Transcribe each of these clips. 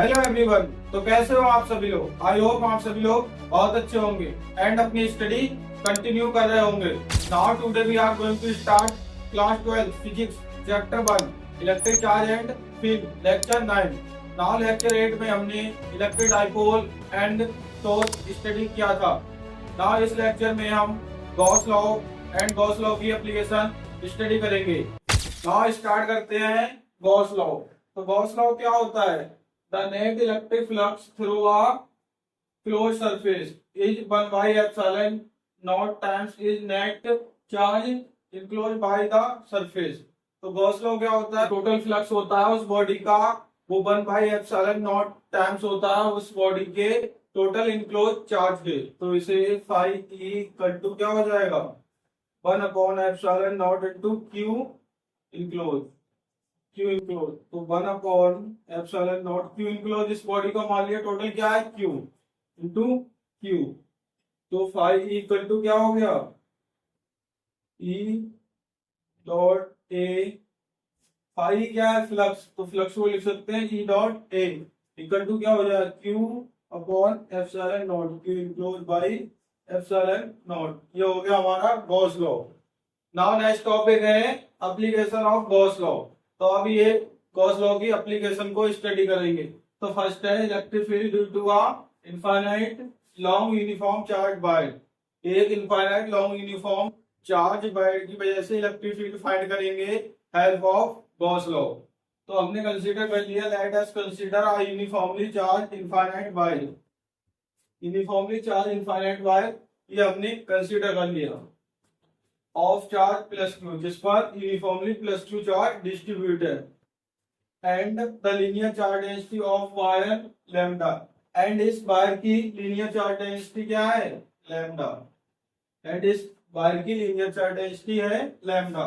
Hello everyone. तो कैसे हो आप सभी लोग? आई होप आप सभी लोग बहुत अच्छे होंगे एंड अपनी स्टडी कंटिन्यू कर रहे होंगे। Now today we are going to start class 12 physics chapter 1 electric charge and field lecture 9। Now lecture 8 में हमने electric dipole and torque study किया था। नाउ इस लेक्चर में हम Gauss law and Gauss law की एप्लीकेशन स्टडी करेंगे। Now start करते हैं गॉस लॉ। तो गॉस लॉ क्या होता है? The net electric flux through a closed surface is 1 by epsilon naught times is net charge enclosed by the surface। तो Gauss law क्या होता है? टोटल फ्लक्स होता है उस बॉडी का, वो 1 by epsilon naught टाइम्स होता है उस बॉडी के टोटल इनक्लोज चार्ज के। तो इसे फाई ई इक्वल टू क्या हो जाएगा? 1 upon epsilon not into Q enclose. Q enclose तो 1 upon epsilon nought q enclose, इस बॉडी का मान लिया टोटल क्या है क्यू इनटू क्यू। तो फाई इक्वल टू क्या हो गया? ई डॉट ए। फाई क्या है? फ्लक्स, तो फ्लक्स को लिख सकते हैं E dot A equal to क्या हो जाएगा? Q upon epsilon nought q enclose by epsilon nought. ये हो गया हमारा Gauss law. Now next topic है एप्लीकेशन ऑफ गॉस लॉ। तो अब ये गॉस लॉ की एप्लीकेशन को स्टडी करेंगे। तो फर्स्ट है electric field due to a infinite long uniform charge wire. एक infinite long uniform charge wire की वजह से इलेक्ट्रिक फील्ड फाइंड करेंगे हेल्प ऑफ गॉस लॉ। तो हमने कंसीडर कर लिया, let us consider a uniformly charge infinite wire. Uniformly charge infinite wire ये हमने कंसीडर कर लिया ऑफ चार्ज प्लस क्यू, जिस पर uniformly plus Q charge distributed and the linear charge density of wire lambda. And इस wire की linear charge density क्या है? लैम्डा। एंड इस वायर की लीनियर चार्ज डेंसिटी है lambda.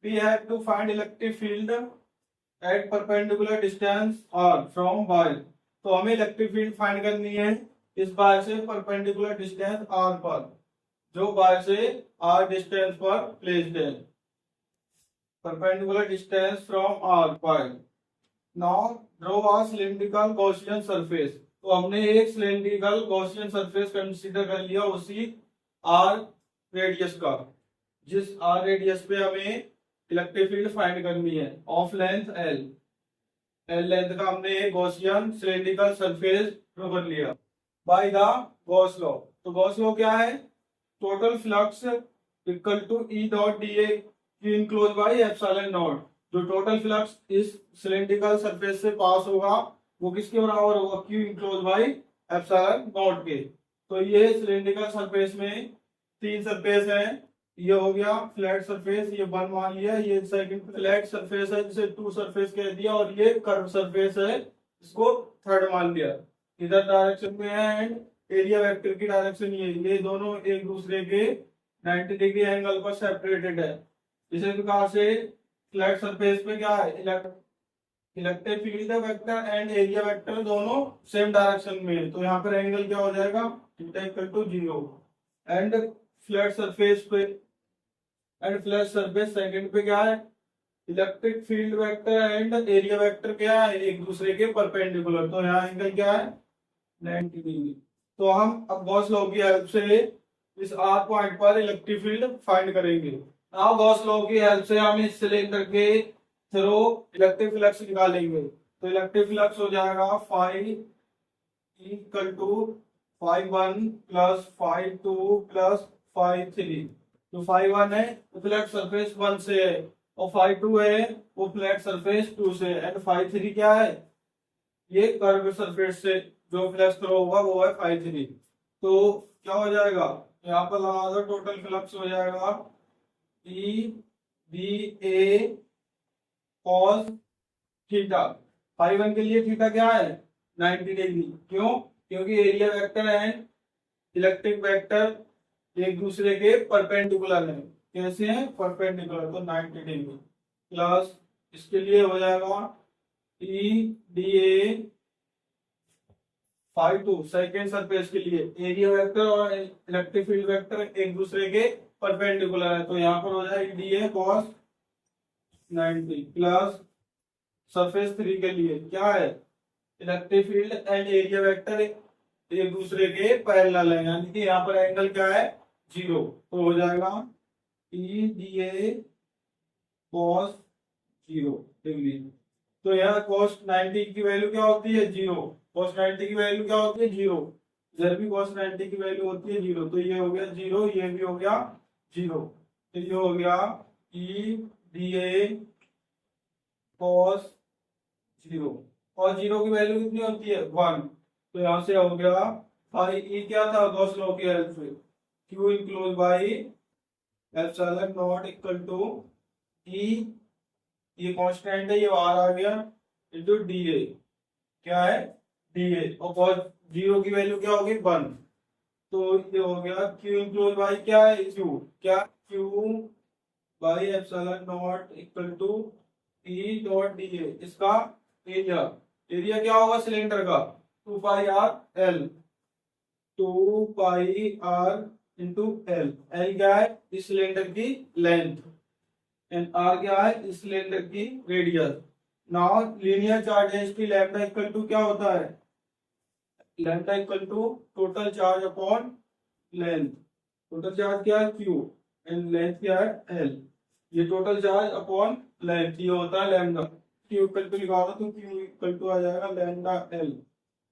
We have to find electric field at perpendicular distance R from wire. तो हमें electric field find करनी है इस वायर से परपेंडिकुलर डिस्टेंस आर पर, जो वायर से आर डिस्टेंस पर प्लेस्ड है। Perpendicular distance from R wire. Now draw a cylindrical Gaussian surface. तो हमने एक सिलिंड्रिकल गॉसियन सरफेस कंसीडर कर लिया उसी आर रेडियस का, जिस आर रेडियस पे हमें इलेक्ट्रिक फील्ड फाइंड करनी है of length L. L length का हमने एक गॉसियन सिलिंड्रिकल सरफेस ड्रॉ कर लिया बाय द गॉस लॉ। तो गॉस लॉ क्या है? Total flux equal to E dot D A Q enclose by epsilon naught. जो टोटल फ्लक्स इस सिलिंड्रिकल सरफेस से पास होगा वो किसके बराबर होगा? Q enclose by epsilon naught के। तो ये सिलिंड्रिकल सरफेस में तीन सरफेस है। ये हो गया फ्लैट सरफेस, ये 1 मान लिया। ये सेकंड फ्लैट सरफेस है जिसे 2 सरफेस कह दिया, और ये कर्व सरफेस है इसको 3rd मान लिया। इधर डायरेक्शन में है एंड एरिया वेक्टर की डायरेक्शन ये दोनों एक दूसरे के 90 डिग्री एंगल पर सेपरेटेड है। इसी प्रकार से फ्लैट सरफेस पे क्या है? Electric field vector and area vector दोनों सेम डायरेक्शन में है। तो यहाँ पर एंगल क्या हो जाएगा? Theta equal to 0। And flat surface पे सेकंड पे क्या है? Electric field vector and area vector क्या है? एक दूसरे के परपेंडिकुलर। तो यहाँ एंगल क्या है? 90 डिग्री। तो हम अब गॉस लॉ की हेल्प से इस आर पॉइंट पर इलेक्ट्रिक फील्ड फाइंड करेंगे। अब गॉस लॉ की हेल्प से हम इस सिलेंडर के थ्रू इलेक्ट्रिक फ्लक्स निकालेंगे। तो इलेक्ट्रिक फ्लक्स हो जाएगा phi equal to phi 1 plus phi 2 plus phi 3। जो फाई 1 है वो फ्लैट सरफेस 1 से है, और फाई 2 है वो फ्लैट सरफेस 2 से, एंड फाई 3 क्या है? ये कर्व सरफेस से जो फ्लक्स थ्रो होगा वो है फाई 3। तो क्या हो जाएगा? यहाँ पर लगा दो, टोटल फ्लक्स हो जाएगा ई बी ए कॉस थीटा। फाई 1 के लिए थीटा क्या है? 90 डिग्री। क्यों? क्योंकि area vector and electric vector एक दूसरे के परपेंडिकुलर है। कैसे हैं? परपेंडिकुलर। तो 90 डिग्री प्लस इसके लिए हो जाएगा E D A phi 2 second surface के लिए एरिया वेक्टर और इलेक्ट्रिक फील्ड वेक्टर एक दूसरे के परपेंडिकुलर है। तो यहाँ पर हो जाएगा D A cos 90 plus surface 3 के लिए क्या है? Electric field and area vector एक दूसरे के पैरेलल है, यानी कि यहाँ पर एंगल क्या है, 0। तो हो जाएगा ई डी ए कॉस 0 डिग्री। तो यहाँ cos 90 की वैल्यू क्या होती है, 0। cos 90 की वैल्यू क्या होती है, 0। इधर भी cos 90 की वैल्यू होती है 0। तो ये हो गया 0, ये भी हो गया 0। तो ये हो गया ई डी ए cos 0। और 0 की वैल्यू कितनी होती है, 1। तो यहाँ से हो गया भाई ई क्या था, गॉस लॉ की हेल्प से q enclose by epsilon not equal to E, ये कांस्टेंट है, ये बाहर आ गया, इनटू डी ए। क्या है, डी ए। और cos 0 की वैल्यू क्या होगी, 1। तो ये हो गया क्यू इनक्लोज बाई क्या है, क्यू, क्या q by epsilon not equal to E dot D A. इसका एरिया, एरिया क्या होगा सिलेंडर का, 2 pi r l, 2 pi r into l. L क्या है, इस सिलेंडर की लेंथ, एंड आर क्या है, इस सिलेंडर की radius. Now linear charge density lambda equal to क्या होता है, lambda equal to total charge upon length. Total charge क्या है, क्यू, एंड लेंथ क्या है, एल। ये टोटल चार्ज अपॉन लेंथ, ये होता है लैम्डा। क्यू इक्वल टू लिखा होगा तो क्यू इक्वल टू आ जाएगा लैम्डा एल।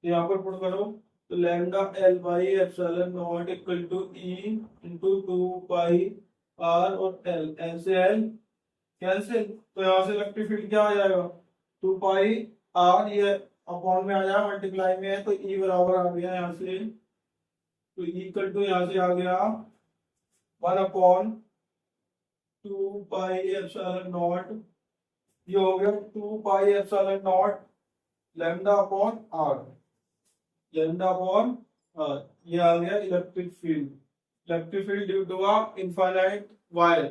यहाँ पर पुट करो तो lambda L by epsilon not equal to E into 2 pi R और एल, एल से एल कैंसिल। तो यहाँ से इलेक्ट्रिक फील्ड क्या आ जाएगा, 2 पाई आर, ये अपॉन में आ जाएगा, मल्टीप्लाई में है तो ई बराबर आ गया यहाँ से। तो इक्वल टू यहाँ से आ गया 1 अपॉन 2 पाई एप्सिलॉन नॉट, ये हो गया 2 pi epsilon naught lambda upon R, lambda upon R. ये आ गया electric field. Electric field due to a infinite wire.